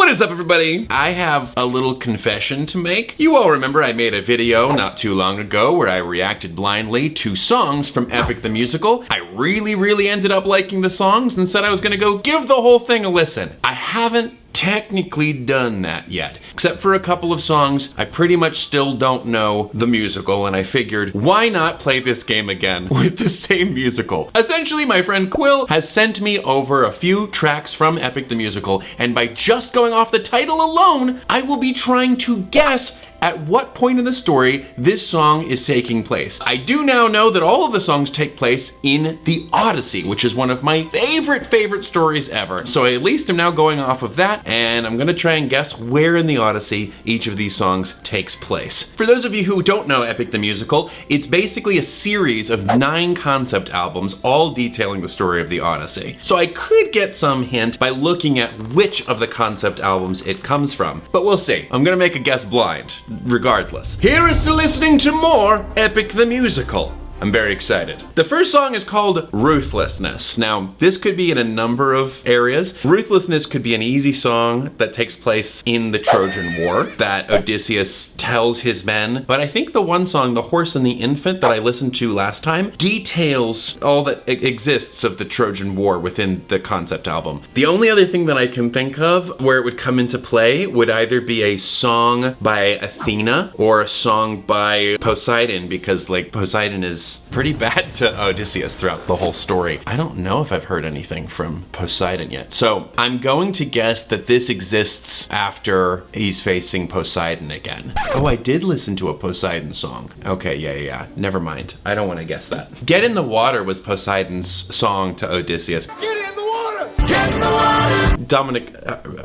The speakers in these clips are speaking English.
What is up, everybody? I have a little confession to make. You all remember I made a video not too long ago where I reacted blindly to songs from Epic the Musical. I really ended up liking the songs and said I was gonna go give the whole thing a listen. I haven't technically done that yet. Except for a couple of songs, I pretty much still don't know the musical, and I figured, why not play this game again with the same musical? Essentially, my friend Quill has sent me over a few tracks from Epic the Musical, and by just going off the title alone, I will be trying to guess at what point in the story this song is taking place. I do now know that all of the songs take place in the Odyssey, which is one of my favorite stories ever. So I at least am now going off of that, and I'm gonna try and guess where in the Odyssey each of these songs takes place. For those of you who don't know Epic the Musical, it's basically a series of 9 concept albums, all detailing the story of the Odyssey. So I could get some hint by looking at which of the concept albums it comes from, but we'll see. I'm gonna make a guess blind, regardless. Here is to listening to more Epic the Musical. I'm very excited. The first song is called Ruthlessness. Now, this could be in a number of areas. Ruthlessness could be an easy song that takes place in the Trojan War that Odysseus tells his men. But I think the one song, The Horse and the Infant, that I listened to last time, details all that exists of the Trojan War within the concept album. The only other thing that I can think of where it would come into play would either be a song by Athena or a song by Poseidon, because like Poseidon is pretty bad to Odysseus throughout the whole story. I don't know if I've heard anything from Poseidon yet. So I'm going to guess that this exists after he's facing Poseidon again. Oh, I did listen to a Poseidon song. Okay, yeah. Never mind. I don't want to guess that. Get in the Water was Poseidon's song to Odysseus. Get in the water! Get in the water! Dominic,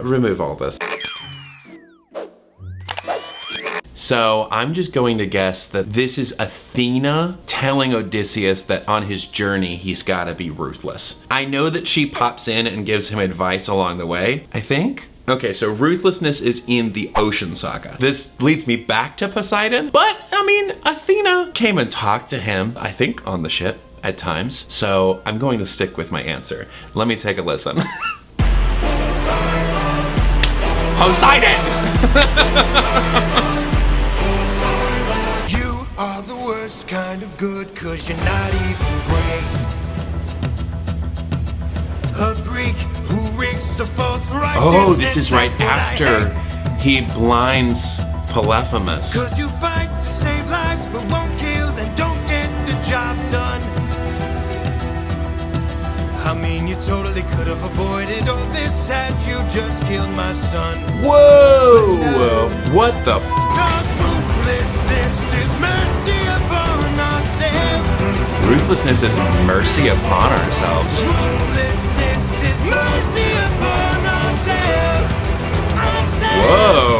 remove all this. So I'm just going to guess that this is Athena telling Odysseus that on his journey he's gotta be ruthless. I know that she pops in and gives him advice along the way, I think. Okay, so ruthlessness is in the Ocean Saga. This leads me back to Poseidon, but I mean, Athena came and talked to him, I think, on the ship at times. So I'm going to stick with my answer. Let me take a listen. Poseidon! Are the worst kind of good, 'cause you're not even great. A Greek who rigs a false righteousness. Oh, this is right after he blinds Polyphemus. 'Cause you fight to save lives but won't kill and don't get the job done. I mean, you totally could have avoided all this had you just killed my son. Whoa! What the f? 'Cause ruthlessness is mercy upon ourselves. Ruthlessness is mercy upon ourselves. Ruthlessness is mercy upon ourselves. Whoa!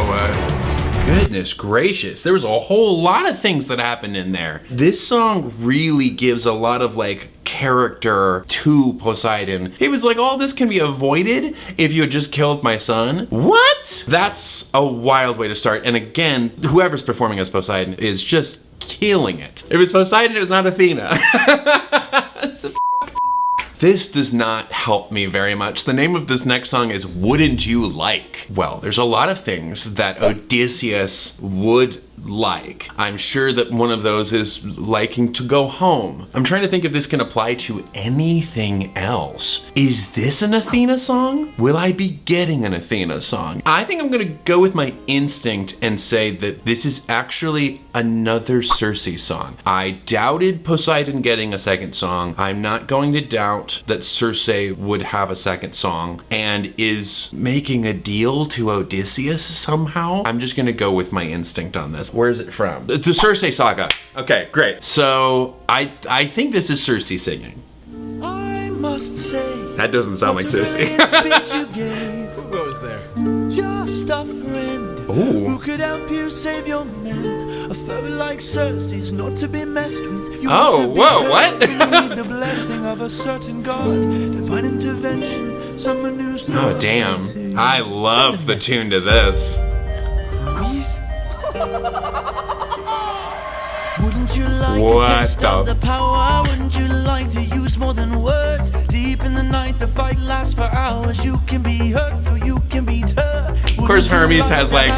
Goodness gracious, there was a whole lot of things that happened in there. This song really gives a lot of like character to Poseidon. He was like, all this can be avoided if you had just killed my son. What? That's a wild way to start. And again, whoever's performing as Poseidon is just killing it. If it was Poseidon, it was not Athena. This does not help me very much. The name of this next song is Wouldn't You Like? Well, there's a lot of things that Odysseus would like. I'm sure that one of those is liking to go home. I'm trying to think if this can apply to anything else. Is this an Athena song? Will I be getting an Athena song? I think I'm gonna go with my instinct and say that this is actually another Circe song. I doubted Poseidon getting a second song. I'm not going to doubt that Circe would have a second song and is making a deal to Odysseus somehow. I'm just gonna go with my instinct on this. Where is it from? The Circe Saga. Okay, great. So I think this is Circe singing. I must say, that doesn't sound like Circe. Who goes there? Just a friend. Ooh. Who could help you save your men? A fairy like Circe's not to be messed with. You oh, whoa, what? You need the blessing of a certain god, divine intervention, someone who's oh, damn. I love the tune to this. Wouldn't you like a taste of the power? Wouldn't you like to use more than words? Deep in the night, the fight lasts for hours. You can be hurt or you can be hurt. Of course, Hermes has like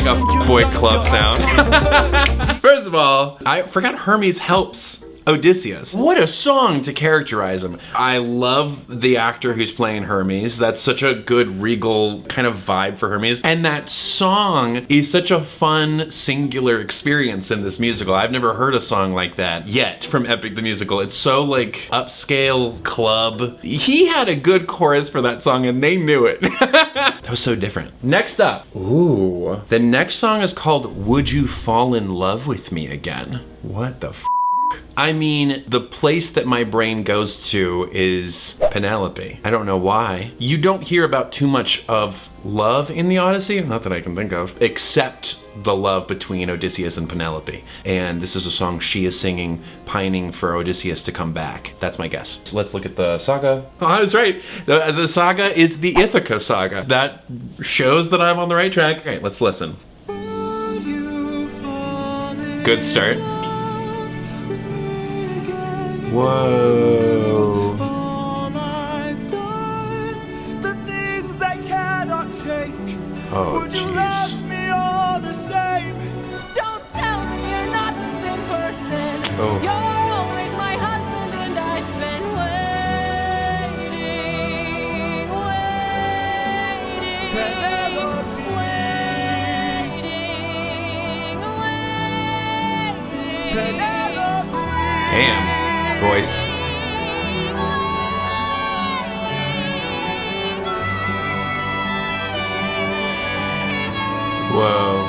a boy club sound. First of all, I forgot Hermes helps Odysseus. What a song to characterize him. I love the actor who's playing Hermes. That's such a good regal kind of vibe for Hermes. And that song is such a fun, singular experience in this musical. I've never heard a song like that yet from Epic the Musical. It's so like upscale club. He had a good chorus for that song and they knew it. That was so different. Next up. Ooh. The next song is called Would You Fall in Love With Me Again? What the f? I mean, the place that my brain goes to is Penelope. I don't know why. You don't hear about too much of love in the Odyssey, not that I can think of, except the love between Odysseus and Penelope. And this is a song she is singing, pining for Odysseus to come back. That's my guess. So let's look at the saga. Oh, I was right. The saga is the Ithaca saga. That shows that I'm on the right track. All right, let's listen. Good start. Whoa. All I've done, the things I cannot change. Oh, Would you love me all the same? Don't tell me you're not the same person. Oh. You're always my husband and I've been waiting, waiting, Penelope. waiting, waiting. Penelope. Damn. Voice. Whoa.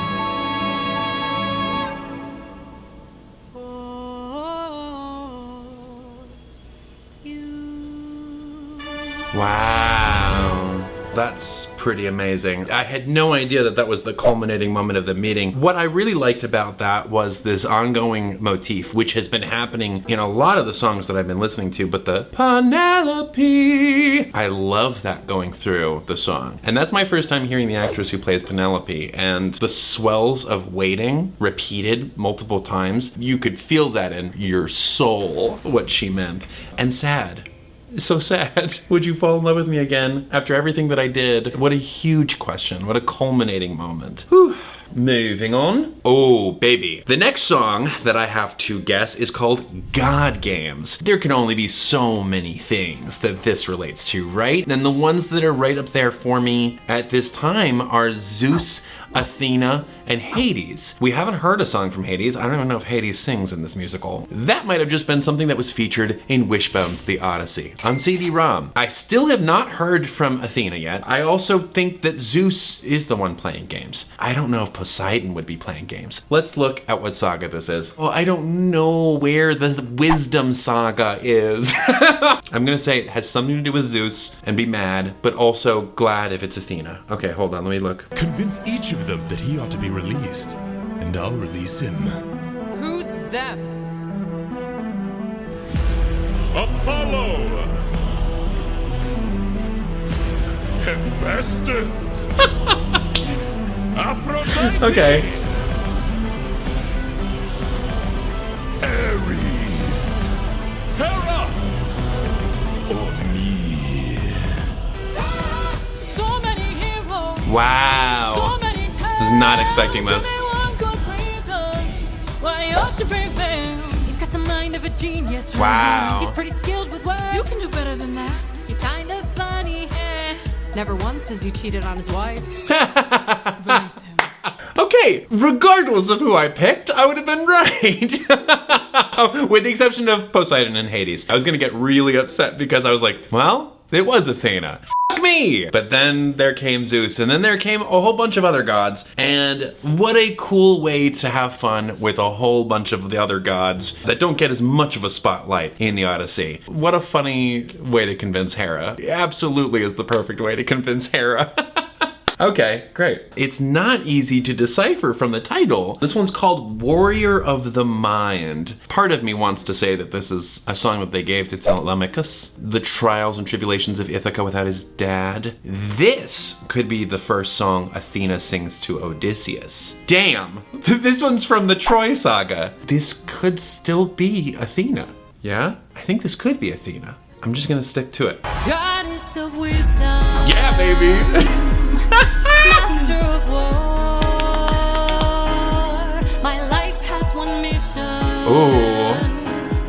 Wow. That's pretty amazing. I had no idea that that was the culminating moment of the meeting. What I really liked about that was this ongoing motif, which has been happening in a lot of the songs that I've been listening to, but the Penelope, I love that going through the song. And that's my first time hearing the actress who plays Penelope, and the swells of waiting repeated multiple times. You could feel that in your soul, what she meant. And sad. So sad. Would you fall in love with me again after everything that I did? What a huge question. What a culminating moment. Whew. Moving on. Oh, baby. The next song that I have to guess is called God Games. There can only be so many things that this relates to, right? And the ones that are right up there for me at this time are Zeus, Athena, and Hades. We haven't heard a song from Hades. I don't even know if Hades sings in this musical. That might have just been something that was featured in Wishbone's The Odyssey on CD-ROM. I still have not heard from Athena yet. I also think that Zeus is the one playing games. I don't know if Poseidon would be playing games. Let's look at what saga this is. Oh, I don't know where the Wisdom saga is. I'm gonna say it has something to do with Zeus and be mad, but also glad if it's Athena. Okay, hold on, let me look. Convince each of them that he ought to be released, and I'll release him. Who's them? Apollo! Hephaestus! Aphrodite! Okay. Ares! Hera! Or me. So many heroes. Wow. So many times. Was not expecting this. Everyone go crazy. Why you should be failed. He's got the mind of a genius. Wow. He's pretty skilled with words. You can do better than that. He's kind of funny. Never once has he cheated on his wife. Release him. Okay, regardless of who I picked, I would have been right. With the exception of Poseidon and Hades. I was gonna get really upset because I was like, well, it was Athena. F me! But then there came Zeus, and then there came a whole bunch of other gods, and what a cool way to have fun with a whole bunch of the other gods that don't get as much of a spotlight in the Odyssey. What a funny way to convince Hera. It absolutely is the perfect way to convince Hera. Okay, great. It's not easy to decipher from the title. This one's called Warrior of the Mind. Part of me wants to say that this is a song that they gave to Telemachus, the trials and tribulations of Ithaca without his dad. This could be the first song Athena sings to Odysseus. Damn, this one's from the Troy saga. This could still be Athena. Yeah? I think this could be Athena. I'm just gonna stick to it. Goddess of wisdom. Yeah, baby.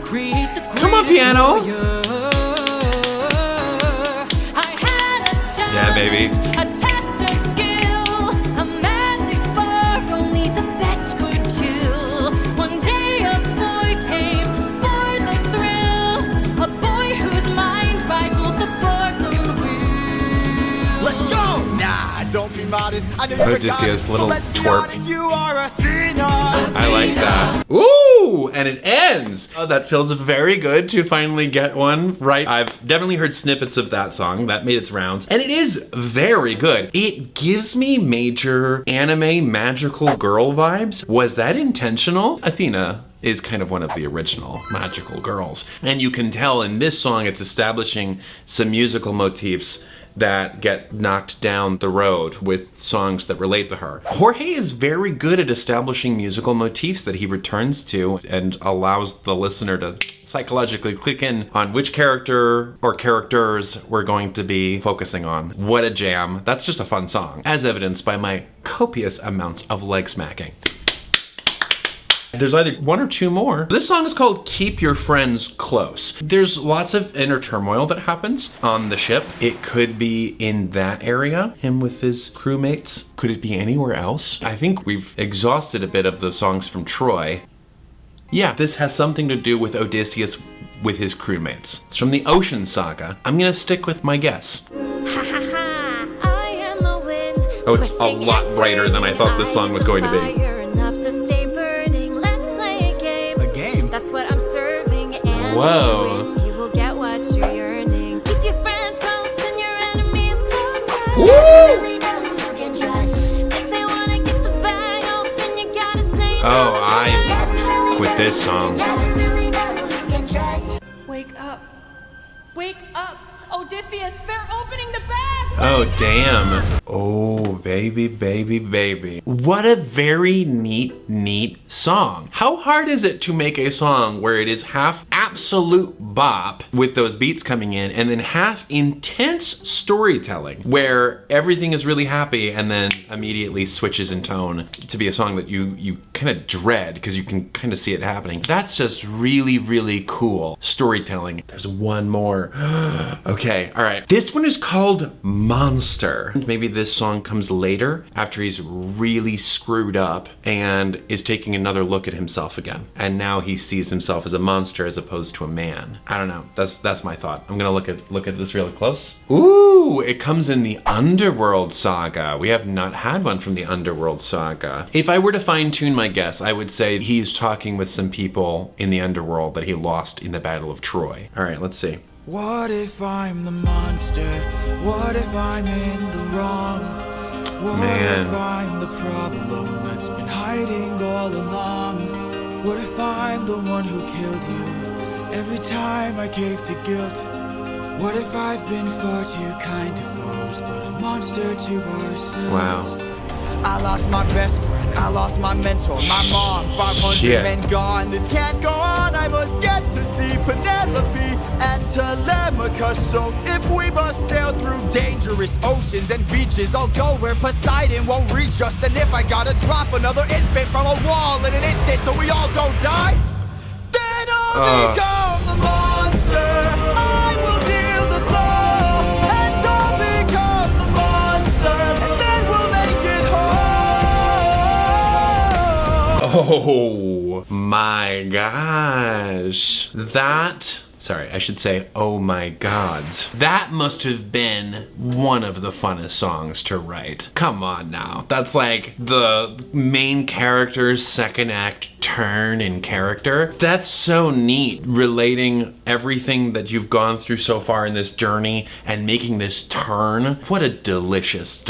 Create the Come on, piano. I had a chance, Yeah, baby. a test of skill, a magic bar only the best could kill. One day a boy came for the thrill, a boy whose mind rivaled the bars on the wheel. Let's go! Nah, don't be modest. I know you're a Odysseus, goddess, little so let's be twerp. honest, you are Athena. I like that. Ooh, and it ends. Oh, that feels very good to finally get one right. I've definitely heard snippets of that song. That made its rounds. And it is very good. It gives me major anime magical girl vibes. Was that intentional? Athena is kind of one of the original magical girls. And you can tell in this song it's establishing some musical motifs that get knocked down the road with songs that relate to her. Jorge is very good at establishing musical motifs that he returns to and allows the listener to psychologically click in on which character or characters we're going to be focusing on. What a jam. That's just a fun song, as evidenced by my copious amounts of leg smacking. There's either one or two more. This song is called Keep Your Friends Close. There's lots of inner turmoil that happens on the ship. It could be in that area, him with his crewmates. Could it be anywhere else? I think we've exhausted a bit of the songs from Troy. Yeah, this has something to do with Odysseus with his crewmates. It's from the Ocean Saga. I'm gonna stick with my guess. I am the wind. Oh, it's a lot brighter than I thought this song was going to be. That's what I'm serving, and Whoa. if you win, you will get what you're yearning. Keep your friends close and your enemies closer. Woo! If they wanna get the bag open, you gotta say Oh, I with this song. Wake up. Wake up. Odysseus, they're opening the bag. Oh, damn. Oh, baby, baby, baby. What a very neat song. How hard is it to make a song where it is half absolute bop with those beats coming in and then half intense storytelling where everything is really happy and then immediately switches in tone to be a song that you kind of dread because you can kind of see it happening. That's just really cool storytelling. There's one more. Okay, all right. This one is called Monster. Maybe this song comes later after he's really screwed up and is taking another look at himself again. And now he sees himself as a monster as opposed to a man. I don't know. That's my thought. I'm gonna look at this really close. Ooh, it comes in the Underworld Saga. We have not had one from the Underworld Saga. If I were to fine-tune my guess, I would say he's talking with some people in the underworld that he lost in the Battle of Troy. All right, let's see. What if I'm the monster? What if I'm in the wrong? What Man. if I'm the problem that's been hiding all along? What if I'm the one who killed you every time I cave to guilt? What if I've been far too kind to foes, but a monster to ourselves? Wow. I lost my best friend, I lost my mentor, my mom, 500 Yeah. men gone. This can't go on, I must get to see Penelope and Telemachus. So if we must sail through dangerous oceans and beaches, I'll go where Poseidon won't reach us. And if I gotta drop another infant from a wall in an instant so we all don't die, then I'll become the monster. I will deal the blow, and I'll become the monster, and then we'll make it whole. Oh my gosh. Sorry, I should say, oh my gods. That must have been one of the funnest songs to write. Come on now. That's like the main character's second act turn in character. That's so neat, relating everything that you've gone through so far in this journey and making this turn. What a delicious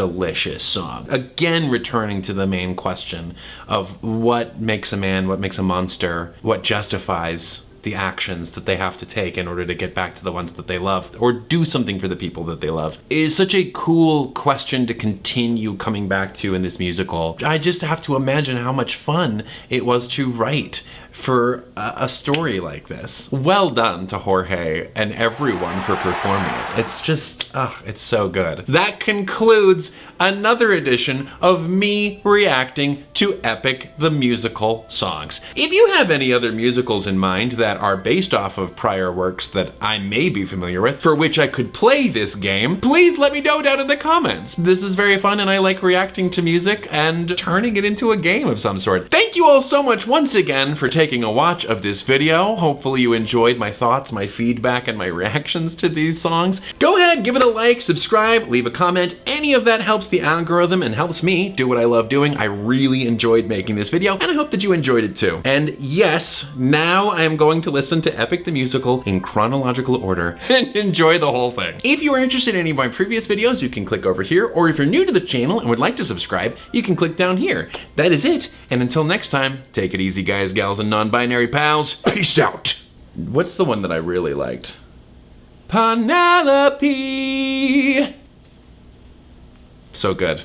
song. Again, returning to the main question of what makes a man, what makes a monster, what justifies the actions that they have to take in order to get back to the ones that they love or do something for the people that they love is such a cool question to continue coming back to in this musical. I just have to imagine how much fun it was to write for a story like this. Well done to Jorge and everyone for performing it. It's just, it's so good. That concludes another edition of me reacting to Epic the Musical songs. If you have any other musicals in mind that are based off of prior works that I may be familiar with, for which I could play this game, please let me know down in the comments. This is very fun and I like reacting to music and turning it into a game of some sort. Thank you all so much once again for taking a watch of this video. Hopefully you enjoyed my thoughts, my feedback, and my reactions to these songs. Go ahead, give it a like, subscribe, leave a comment. Any of that helps the algorithm and helps me do what I love doing. I really enjoyed making this video and I hope that you enjoyed it too. And yes, now I am going to listen to Epic the Musical in chronological order and enjoy the whole thing. If you are interested in any of my previous videos, you can click over here, or if you're new to the channel and would like to subscribe, you can click down here. That is it, and until next time, take it easy guys, gals, and non-binary pals. Peace out! What's the one that I really liked? Penelope! So good.